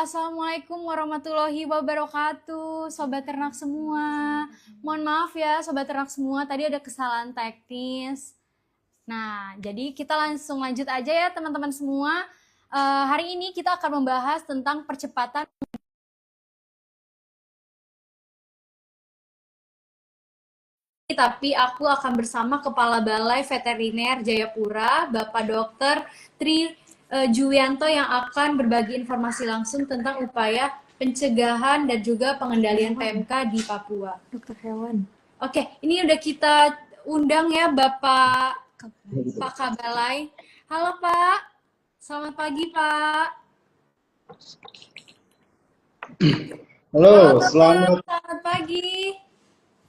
Assalamualaikum warahmatullahi wabarakatuh, sobat ternak semua. Mohon maaf ya, sobat ternak semua, tadi ada kesalahan teknis. Nah, jadi kita langsung lanjut aja ya teman-teman semua. Hari ini kita akan membahas tentang percepatan. Tapi aku akan bersama Kepala Balai Veteriner Jayapura, Bapak Dr. Tri Juwianto yang akan berbagi informasi langsung tentang upaya pencegahan dan juga pengendalian PMK di Papua. Dokter Hewan. Oke, ini udah kita undang ya Bapak Pak Kabalai. Halo Pak, selamat pagi Pak. Halo, selamat pagi.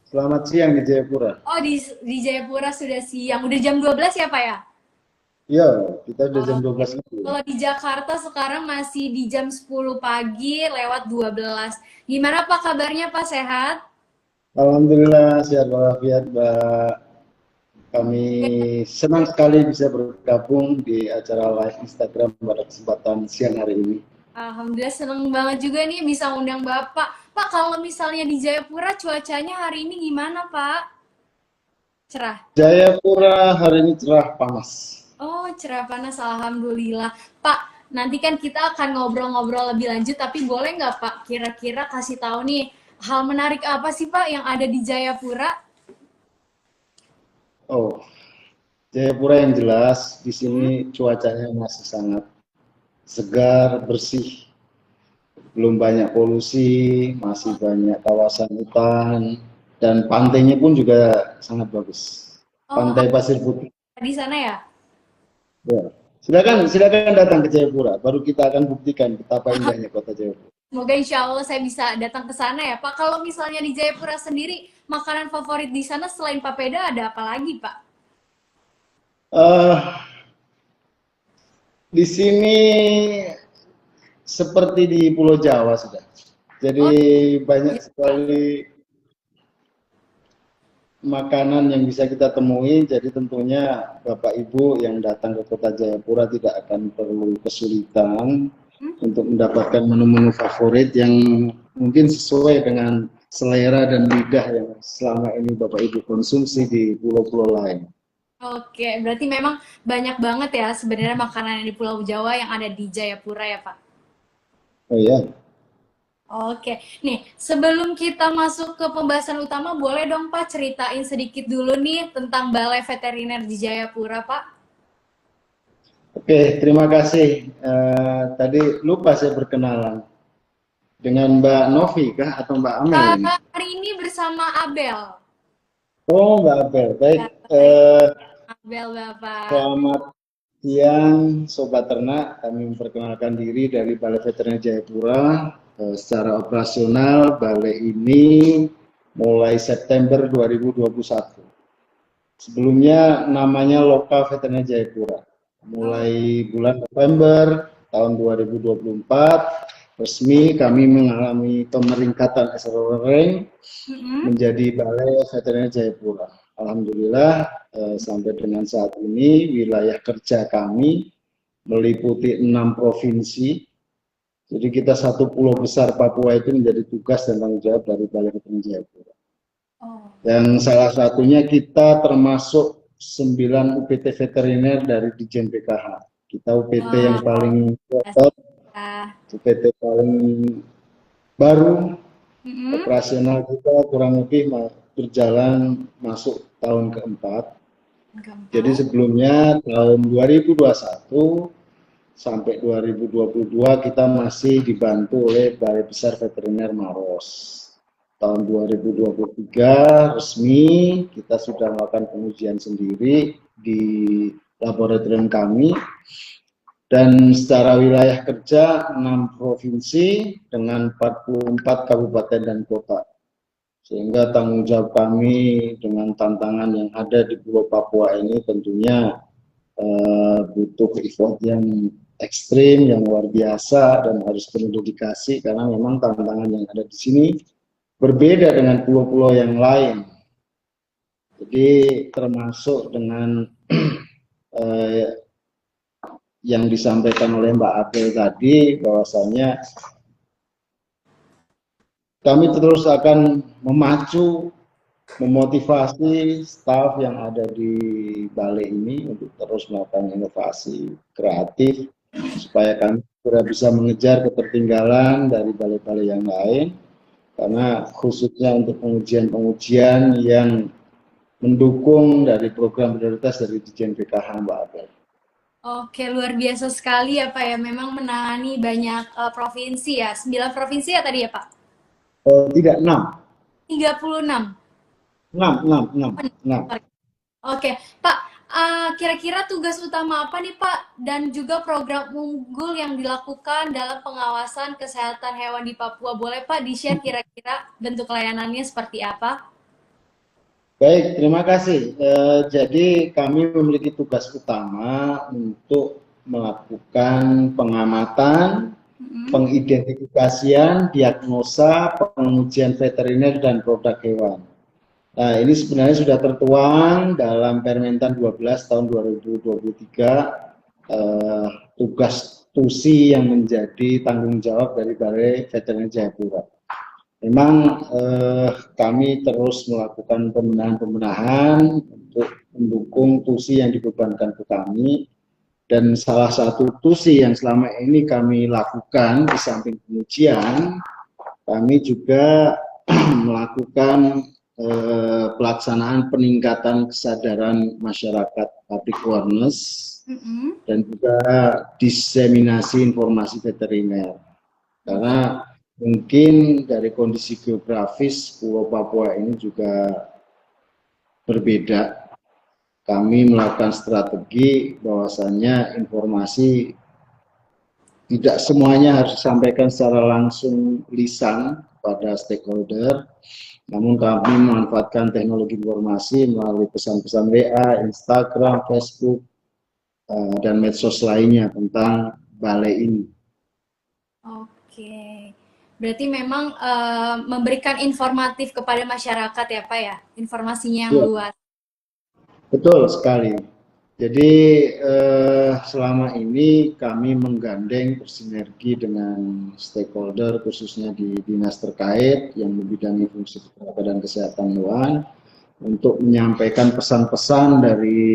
Selamat siang di Jayapura. Oh, di Jayapura sudah siang. Udah jam 12 ya, Pak ya? Iya, kita udah jam 12 lebih. Kalau di Jakarta sekarang masih di jam 10 pagi lewat 12. Gimana Pak kabarnya, Pak? Sehat? Alhamdulillah sehat walafiat, Mbak. Kami senang sekali bisa bergabung di acara live Instagram pada kesempatan siang hari ini. Alhamdulillah seneng banget juga nih bisa undang Bapak. Pak, kalau misalnya di Jayapura cuacanya hari ini gimana, Pak? Cerah. Jayapura hari ini cerah panas. Oh, cerah panas, alhamdulillah. Pak, nanti kan kita akan ngobrol-ngobrol lebih lanjut, tapi boleh nggak Pak kira-kira kasih tahu nih hal menarik apa sih Pak yang ada di Jayapura? Oh, Jayapura yang jelas di sini cuacanya masih sangat segar, bersih. Belum banyak polusi, masih banyak kawasan hutan, dan pantainya pun juga sangat bagus. Pantai Pasir Putih. Di sana ya? Ya. Silakan datang ke Jayapura, baru kita akan buktikan betapa indahnya kota Jayapura. Semoga insya Allah saya bisa datang ke sana ya Pak. Kalau misalnya di Jayapura sendiri, makanan favorit di sana selain papeda ada apa lagi Pak? Di sini seperti di Pulau Jawa sudah. Jadi banyak sekali makanan yang bisa kita temui, jadi tentunya Bapak Ibu yang datang ke kota Jayapura tidak akan perlu kesulitan untuk mendapatkan menu-menu favorit yang mungkin sesuai dengan selera dan lidah yang selama ini Bapak Ibu konsumsi di pulau-pulau lain. Oke, berarti memang banyak banget ya sebenarnya makanan yang di Pulau Jawa yang ada di Jayapura ya Pak? Oh iya. Oke, nih sebelum kita masuk ke pembahasan utama, boleh dong Pak ceritain sedikit dulu nih tentang Balai Veteriner di Jayapura Pak? Oke, terima kasih. Tadi lupa saya berkenalan dengan Mbak Novi kah atau Mbak Amel ini? Hari ini bersama Abel. Oh, Mbak Abel, baik. Abel Bapak. Selamat siang, Sobat Ternak. Kami memperkenalkan diri dari Balai Veteriner Jayapura. Secara operasional, balai ini mulai September 2021. Sebelumnya namanya Lokal Veteriner Jayapura. Mulai bulan November tahun 2024, resmi kami mengalami pemeringkatan eselon rank menjadi Balai Veteriner Jayapura. Alhamdulillah sampai dengan saat ini wilayah kerja kami meliputi 6 provinsi. Jadi kita satu pulau besar Papua itu menjadi tugas dan tanggung jawab dari Balai Veteriner Jayapura. Yang salah satunya kita termasuk 9 UPT veteriner dari Dijen PKH. Kita UPT yang paling top, UPT paling baru, operasional kita kurang lebih berjalan masuk tahun keempat. Jadi sebelumnya tahun 2021 sampai 2022 kita masih dibantu oleh Balai Besar Veteriner Maros. Tahun 2023 resmi kita sudah melakukan pengujian sendiri di laboratorium kami, dan secara wilayah kerja 6 provinsi dengan 44 kabupaten dan kota. Sehingga tanggung jawab kami dengan tantangan yang ada di Pulau Papua ini tentunya butuh effort yang ekstrim, yang luar biasa, dan harus penuh dedikasi karena memang tantangan yang ada di sini berbeda dengan pulau-pulau yang lain. Jadi termasuk dengan yang disampaikan oleh Mbak Abel tadi, bahwasanya kami terus akan memacu, memotivasi staf yang ada di balai ini untuk terus melakukan inovasi kreatif supaya kami segera bisa mengejar ketertinggalan dari balai-balai yang lain, karena khususnya untuk pengujian-pengujian yang mendukung dari program prioritas dari Ditjen PKH, Mbak Abel. Oke, luar biasa sekali ya Pak ya. Memang menangani banyak provinsi ya. 9 provinsi ya tadi ya Pak? Tidak, 6. 36. 6, 6, 6, 6. Oke, Pak, kira-kira tugas utama apa nih Pak dan juga program unggul yang dilakukan dalam pengawasan kesehatan hewan di Papua? Boleh Pak di-share kira-kira bentuk layanannya seperti apa? Baik, terima kasih. Jadi kami memiliki tugas utama untuk melakukan pengamatan, pengidentifikasian, diagnosa, pengujian veteriner dan produk hewan. Nah, ini sebenarnya sudah tertuang dalam Permentan 12 tahun 2023, tugas TUSI yang menjadi tanggung jawab dari Balai Veteriner Jayapura. Memang kami terus melakukan pembenahan untuk mendukung TUSI yang dibebankan ke kami, dan salah satu TUSI yang selama ini kami lakukan di samping pengujian, kami juga melakukan pelaksanaan peningkatan kesadaran masyarakat, public awareness, dan juga diseminasi informasi veteriner. Karena mungkin dari kondisi geografis Pulau Papua ini juga berbeda. Kami melakukan strategi bahwasannya informasi tidak semuanya harus disampaikan secara langsung lisan pada stakeholder, namun kami memanfaatkan teknologi informasi melalui pesan-pesan WA, Instagram, Facebook, dan medsos lainnya tentang balai ini. Oke. Berarti memang memberikan informatif kepada masyarakat ya Pak ya, informasinya yang luas. Betul sekali. Jadi selama ini kami menggandeng bersinergi dengan stakeholder khususnya di dinas terkait yang membidangi fungsi kesehatan dan kesehatan hewan untuk menyampaikan pesan-pesan dari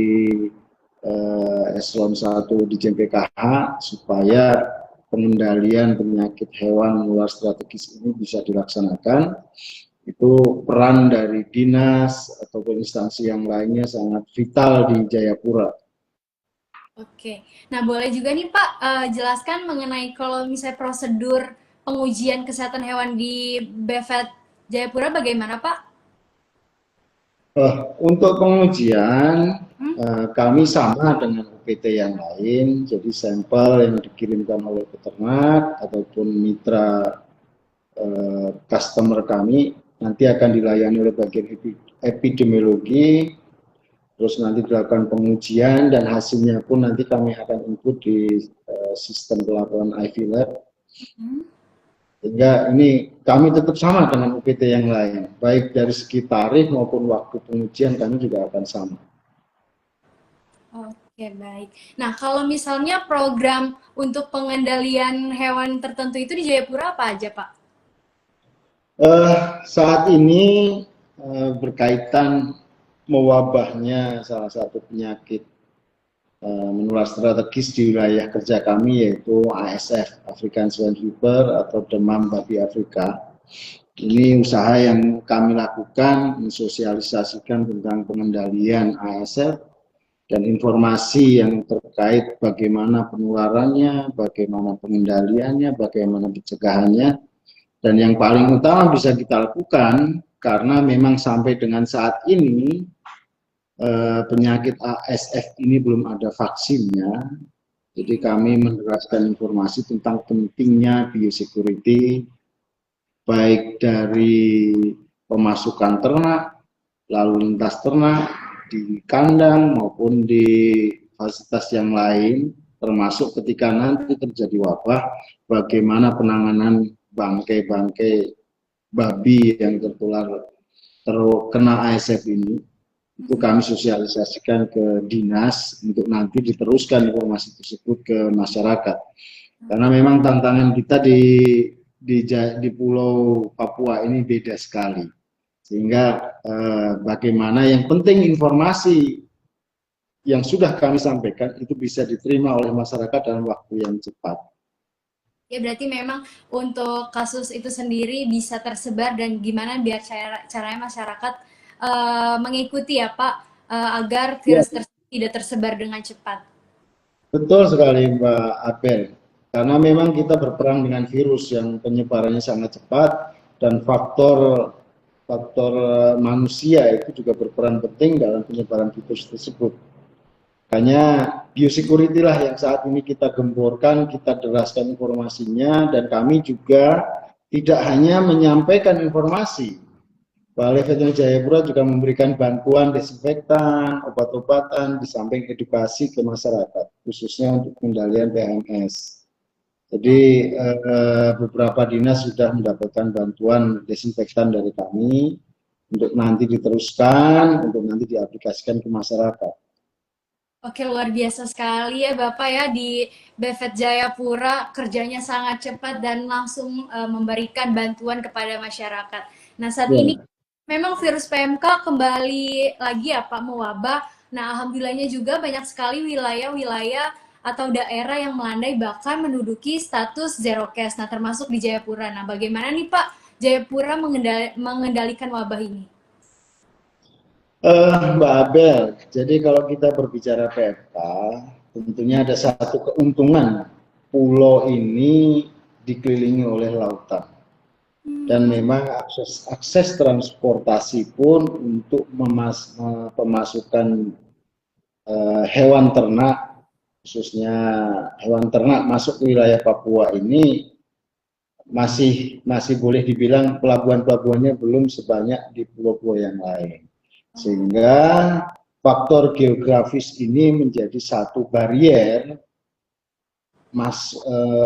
eselon 1 Ditjen PKH supaya pengendalian penyakit hewan menular strategis ini bisa dilaksanakan. Itu peran dari dinas ataupun instansi yang lainnya sangat vital di Jayapura. Oke, nah boleh juga nih Pak jelaskan mengenai kalau misalnya prosedur pengujian kesehatan hewan di BVET Jayapura bagaimana Pak? Untuk pengujian kami sama dengan UPT yang lain, jadi sampel yang dikirimkan oleh peternak ataupun mitra customer kami nanti akan dilayani oleh bagian epidemiologi, terus nanti dilakukan pengujian dan hasilnya pun nanti kami akan input di sistem pelaporan IV Lab. Sehingga ini kami tetap sama dengan UPT yang lain, baik dari segi tarif maupun waktu pengujian kami juga akan sama. Oke, baik. Nah, kalau misalnya program untuk pengendalian hewan tertentu itu di Jayapura apa aja, Pak? Saat ini berkaitan mewabahnya salah satu penyakit menular strategis di wilayah kerja kami, yaitu ASF, African Swine Fever atau demam babi Afrika. Ini usaha yang kami lakukan mensosialisasikan tentang pengendalian ASF dan informasi yang terkait bagaimana penularannya, bagaimana pengendaliannya, bagaimana pencegahannya. Dan yang paling utama bisa kita lakukan karena memang sampai dengan saat ini penyakit ASF ini belum ada vaksinnya. Jadi kami meneraskan informasi tentang pentingnya biosecurity baik dari pemasukan ternak, lalu lintas ternak di kandang maupun di fasilitas yang lain, termasuk ketika nanti terjadi wabah, bagaimana penanganan bangkai-bangkai babi yang terkena ASF ini. Itu kami sosialisasikan ke dinas untuk nanti diteruskan informasi tersebut ke masyarakat. Karena memang tantangan kita di di Pulau Papua ini beda sekali. Sehingga bagaimana yang penting informasi yang sudah kami sampaikan itu bisa diterima oleh masyarakat dalam waktu yang cepat. Ya berarti memang untuk kasus itu sendiri bisa tersebar dan gimana biar caranya masyarakat mengikuti ya Pak agar Ya, virus tersebut tidak tersebar dengan cepat. betul sekali Mbak Abel. Karena memang kita berperang dengan virus yang penyebarannya sangat cepat dan faktor manusia itu juga berperan penting dalam penyebaran virus tersebut. Makanya biosecurity lah yang saat ini kita gemborkan, kita deraskan informasinya, dan kami juga tidak hanya menyampaikan informasi. Balai Veteriner Jayapura juga memberikan bantuan desinfektan, obat-obatan, di samping edukasi ke masyarakat, khususnya untuk pengendalian PMS. Jadi beberapa dinas sudah mendapatkan bantuan desinfektan dari kami, untuk nanti diteruskan, untuk nanti diaplikasikan ke masyarakat. Oke, luar biasa sekali ya Bapak ya di BVET Jayapura kerjanya sangat cepat dan langsung memberikan bantuan kepada masyarakat. Nah, saat ini Ya. memang virus PMK kembali lagi ya Pak mewabah. Nah, alhamdulillahnya juga banyak sekali wilayah-wilayah atau daerah yang melandai bahkan menduduki status zero case. Nah, termasuk di Jayapura. Nah, bagaimana nih Pak Jayapura mengendalikan wabah ini? Mbak Abel, jadi kalau kita berbicara PMK, tentunya ada satu keuntungan. Pulau ini dikelilingi oleh lautan. Dan memang akses transportasi pun untuk pemasukan hewan ternak, khususnya hewan ternak masuk ke wilayah Papua ini masih boleh dibilang pelabuhan-pelabuhannya belum sebanyak di pulau-pulau yang lain. Sehingga faktor geografis ini menjadi satu barier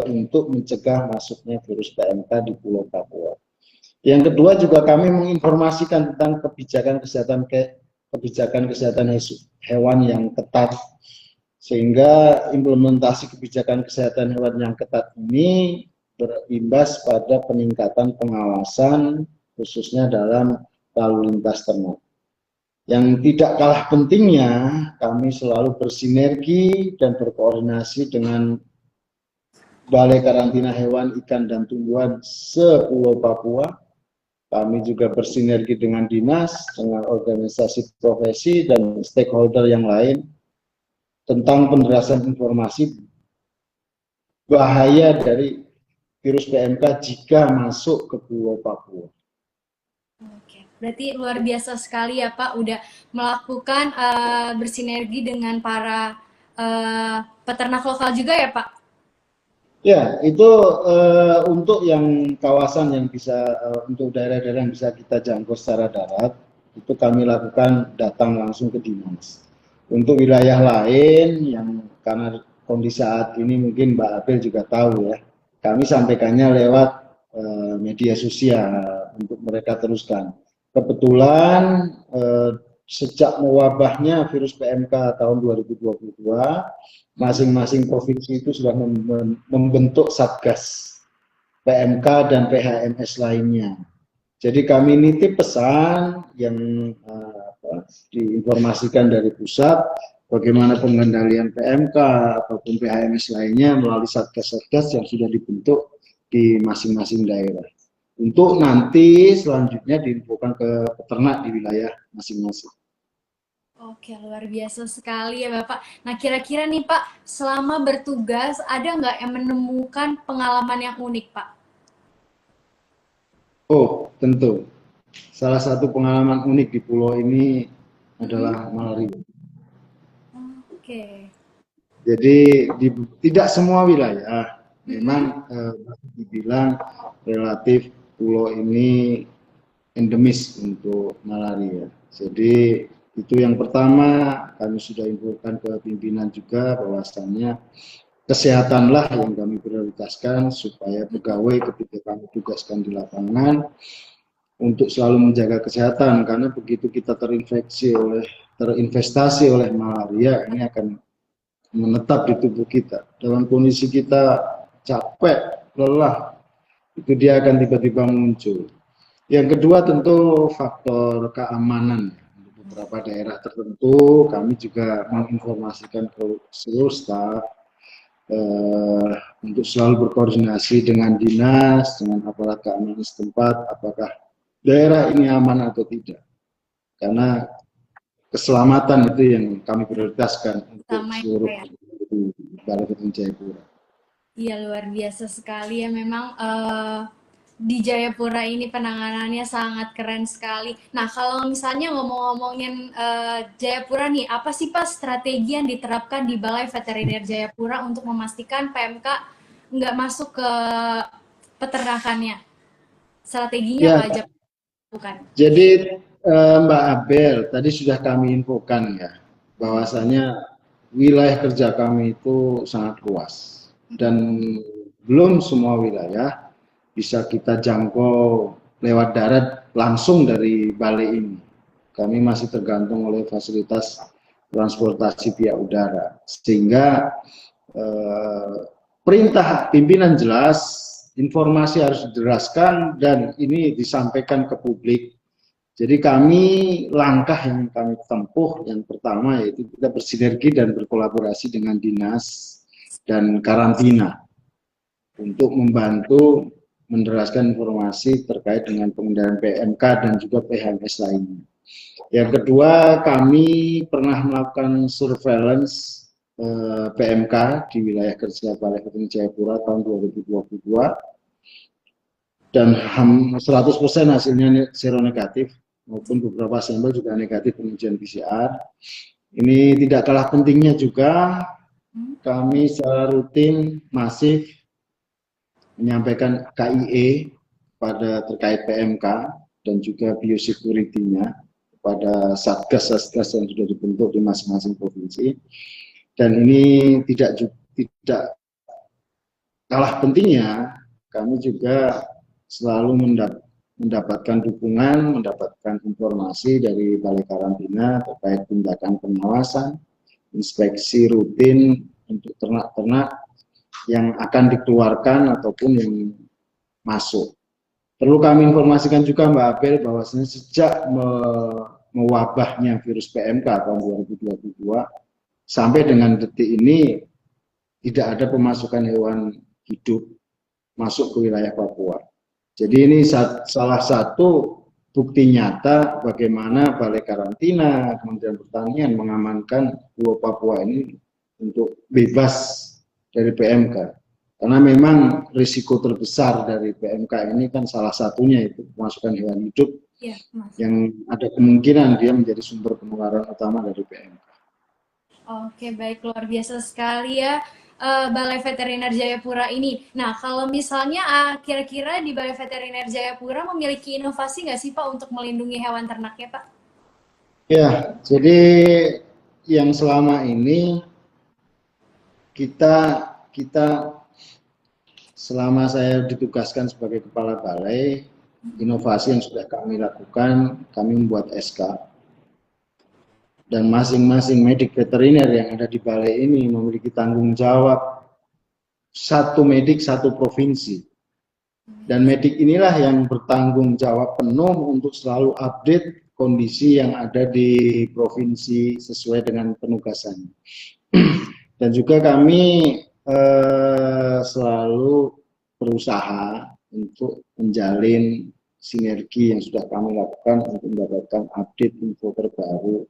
untuk mencegah masuknya virus PMK di Pulau Papua. Yang kedua juga kami menginformasikan tentang kebijakan kesehatan hewan yang ketat, sehingga implementasi kebijakan kesehatan hewan yang ketat ini berimbas pada peningkatan pengawasan khususnya dalam lalu lintas ternak. Yang tidak kalah pentingnya, kami selalu bersinergi dan berkoordinasi dengan Balai Karantina Hewan, Ikan, dan Tumbuhan se-Pulau Papua. Kami juga bersinergi dengan dinas, dengan organisasi profesi, dan stakeholder yang lain tentang penjelasan informasi bahaya dari virus PMK jika masuk ke Pulau Papua. Oke, berarti luar biasa sekali ya Pak, udah melakukan bersinergi dengan para peternak lokal juga ya Pak? Ya, itu untuk yang kawasan yang bisa, untuk daerah-daerah yang bisa kita jangkau secara darat, itu kami lakukan datang langsung ke dinas. Untuk wilayah lain yang karena kondisi saat ini mungkin Mbak Abel juga tahu ya, kami sampaikannya lewat media sosial untuk mereka teruskan. Kebetulan sejak mewabahnya virus PMK tahun 2022, masing-masing provinsi itu sudah membentuk satgas PMK dan PHMS lainnya. Jadi kami nitip pesan yang diinformasikan dari pusat, bagaimana pengendalian PMK ataupun PHMS lainnya melalui satgas-satgas yang sudah dibentuk di masing-masing daerah. Untuk nanti selanjutnya diinfokan ke peternak di wilayah masing-masing. Oke, luar biasa sekali ya Bapak. Nah, kira-kira nih Pak, selama bertugas ada nggak yang menemukan pengalaman yang unik Pak? Oh, tentu. Salah satu pengalaman unik di pulau ini adalah malaria. Oke. Jadi tidak semua wilayah memang dibilang relatif pulau ini endemis untuk malaria. Jadi itu yang pertama, kami sudah infokan ke pimpinan juga bahwasannya kesehatanlah yang kami prioritaskan supaya pegawai ketika kami tugaskan di lapangan untuk selalu menjaga kesehatan, karena begitu kita terinvestasi oleh malaria, ini akan menetap di tubuh kita. Dalam kondisi kita capek, lelah, itu dia akan tiba-tiba muncul. Yang kedua tentu faktor keamanan. Untuk beberapa daerah tertentu kami juga menginformasikan ke seluruh staf eh, untuk selalu berkoordinasi dengan dinas, dengan aparat keamanan setempat, apakah daerah ini aman atau tidak. Karena keselamatan itu yang kami prioritaskan untuk Sama seluruh ya. Balai Veteriner Jayapura. Iya, luar biasa sekali ya. Memang di Jayapura ini penanganannya sangat keren sekali. Nah, kalau misalnya ngomong-ngomongin Jayapura nih, apa sih Pak strategi yang diterapkan di Balai Veteriner Jayapura untuk memastikan PMK nggak masuk ke peternakannya? Strateginya apa Ya, aja bukan? jadi Mbak Abel, tadi sudah kami infokan ya, bahwasanya wilayah kerja kami itu sangat luas dan belum semua wilayah bisa kita jangkau lewat darat langsung dari balai ini. Kami masih tergantung oleh fasilitas transportasi via udara, sehingga eh, perintah pimpinan jelas, informasi harus dijelaskan dan ini disampaikan ke publik. Jadi kami langkah yang kami tempuh yang pertama yaitu kita bersinergi dan berkolaborasi dengan dinas dan karantina untuk membantu menderaskan informasi terkait dengan pengendalian PMK dan juga PHMS lainnya. Yang kedua, kami pernah melakukan surveillance PMK di wilayah kerja Balai Veteriner Jayapura tahun 2022 dan 100% hasilnya seronegatif maupun beberapa sampel juga negatif pengujian PCR. Ini tidak kalah pentingnya juga kami secara rutin masif menyampaikan KIE pada terkait PMK dan juga biosecurity-nya kepada satgas-satgas yang sudah dibentuk di masing-masing provinsi. Dan ini tidak kalah pentingnya, kami juga selalu mendapatkan dukungan, mendapatkan informasi dari Balai Karantina terkait tindakan pengawasan, inspeksi rutin untuk ternak-ternak yang akan dikeluarkan ataupun yang masuk. Perlu kami informasikan juga Mbak Abel bahwasanya sejak mewabahnya virus PMK tahun 2022 sampai dengan detik ini tidak ada pemasukan hewan hidup masuk ke wilayah Papua. Jadi ini salah satu bukti nyata bagaimana Balai Karantina, Kementerian Pertanian mengamankan pulau Papua ini untuk bebas dari PMK. Karena memang risiko terbesar dari PMK ini kan salah satunya itu pemasukan hewan hidup Ya, yang ada kemungkinan dia menjadi sumber penularan utama dari PMK. Oke, baik, luar biasa sekali ya Balai Veteriner Jayapura ini. Nah, kalau misalnya kira-kira di Balai Veteriner Jayapura memiliki inovasi nggak sih Pak untuk melindungi hewan ternaknya Pak? Ya, jadi yang selama ini kita kita selama saya ditugaskan sebagai kepala balai, inovasi yang sudah kami lakukan, kami membuat SK dan masing-masing medik veteriner yang ada di balai ini memiliki tanggung jawab satu medik satu provinsi. Dan medik inilah yang bertanggung jawab penuh untuk selalu update kondisi yang ada di provinsi sesuai dengan penugasannya. Dan juga kami selalu berusaha untuk menjalin sinergi yang sudah kami lakukan untuk mendapatkan update info terbaru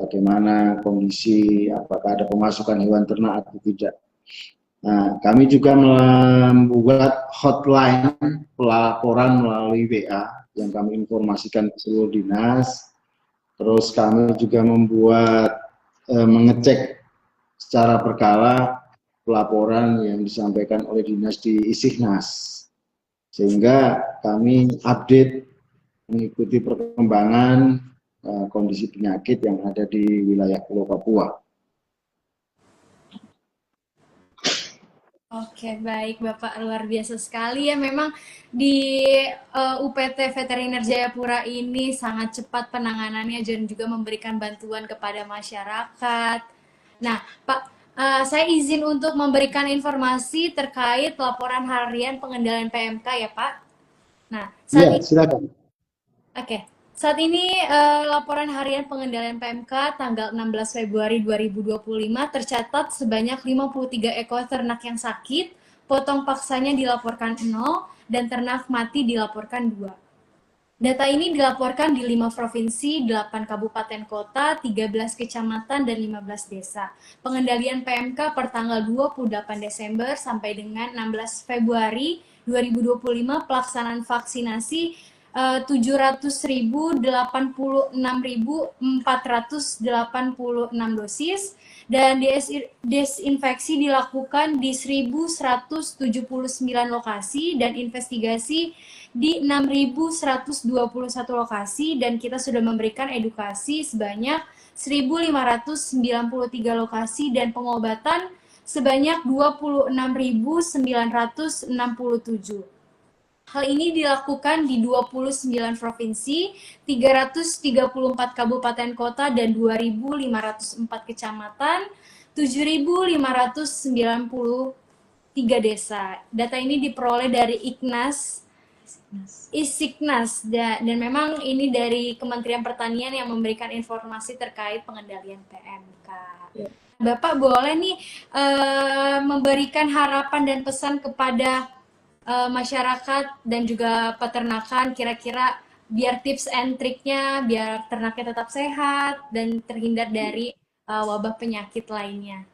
bagaimana kondisi, apakah ada pemasukan hewan ternak atau tidak. Nah, kami juga membuat hotline pelaporan melalui WA yang kami informasikan ke seluruh dinas. Terus kami juga membuat mengecek secara berkala pelaporan yang disampaikan oleh dinas di Isignas. Sehingga kami update mengikuti perkembangan kondisi penyakit yang ada di wilayah Pulau Papua. Oke, baik Bapak, luar biasa sekali ya. Memang di UPT Veteriner Jayapura ini sangat cepat penanganannya dan juga memberikan bantuan kepada masyarakat. Nah, Pak, Saya izin untuk memberikan informasi terkait laporan harian pengendalian PMK ya Pak. Nah, saat Iya, ini silakan. Oke, saat ini laporan harian pengendalian PMK tanggal 16 Februari 2025 tercatat sebanyak 53 ekor ternak yang sakit, potong paksanya dilaporkan 0, dan ternak mati dilaporkan 2. Data ini dilaporkan di 5 provinsi, 8 kabupaten kota, 13 kecamatan, dan 15 desa. Pengendalian PMK per tanggal 28 Desember sampai dengan 16 Februari 2025, pelaksanaan vaksinasi 700.086.486 dosis, dan desinfeksi dilakukan di 1.179 lokasi dan investigasi di 6.121 lokasi, dan kita sudah memberikan edukasi sebanyak 1.593 lokasi dan pengobatan sebanyak 26.967. Hal ini dilakukan di 29 provinsi, 334 kabupaten kota, dan 2.504 kecamatan, 7.593 desa. Data ini diperoleh dari Isiknas, dan memang ini dari Kementerian Pertanian yang memberikan informasi terkait pengendalian PMK. Bapak boleh nih memberikan harapan dan pesan kepada masyarakat dan juga peternakan, kira-kira biar tips and triknya biar ternaknya tetap sehat dan terhindar dari wabah penyakit lainnya.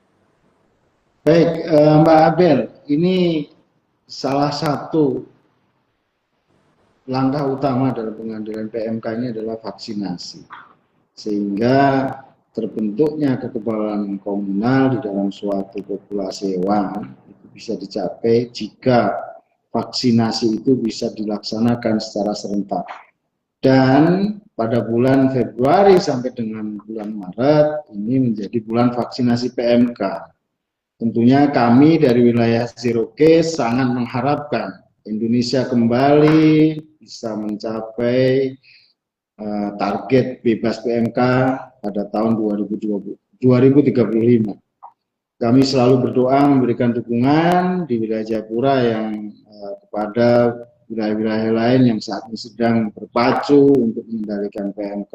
Baik, Mbak Abel, ini salah satu langkah utama dalam pengendalian PMK ini adalah vaksinasi. Sehingga terbentuknya kekebalan komunal di dalam suatu populasi hewan itu bisa dicapai jika vaksinasi itu bisa dilaksanakan secara serentak. Dan pada bulan Februari sampai dengan bulan Maret ini menjadi bulan vaksinasi PMK. Tentunya kami dari wilayah Zero Case sangat mengharapkan Indonesia kembali bisa mencapai target bebas PMK pada tahun 2035. Kami selalu berdoa memberikan dukungan di wilayah Jayapura yang kepada wilayah-wilayah lain yang saat ini sedang berpacu untuk mengendalikan PMK.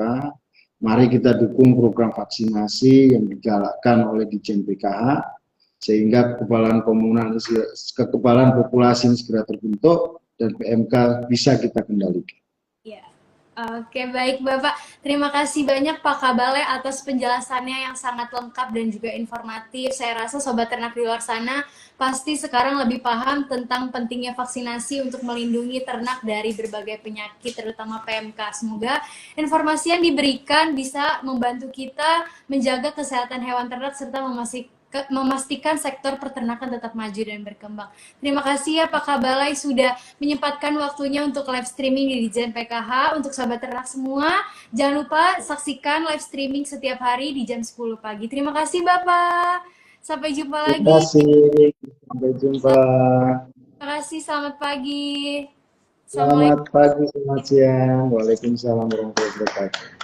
Mari kita dukung program vaksinasi yang digalakkan oleh Ditjen PKH sehingga kekebalan komunal, kekebalan populasi ini segera terbentuk dan PMK bisa kita kendalikan. Ya. Oke, baik Bapak. Terima kasih banyak Pak Kabale atas penjelasannya yang sangat lengkap dan juga informatif. Saya rasa Sobat Ternak di luar sana pasti sekarang lebih paham tentang pentingnya vaksinasi untuk melindungi ternak dari berbagai penyakit, terutama PMK. Semoga informasi yang diberikan bisa membantu kita menjaga kesehatan hewan ternak serta memastikan sektor peternakan tetap maju dan berkembang. Terima kasih ya Pak Kabalai sudah menyempatkan waktunya untuk live streaming di Ditjen PKH. Untuk Sobat Ternak semua, jangan lupa saksikan live streaming setiap hari di jam 10 pagi. Terima kasih Bapak. Sampai jumpa lagi. Terima kasih. Sampai jumpa. Terima kasih. Selamat pagi. Selamat pagi, selamat siang. Waalaikumsalam warahmatullahi wabarakatuh.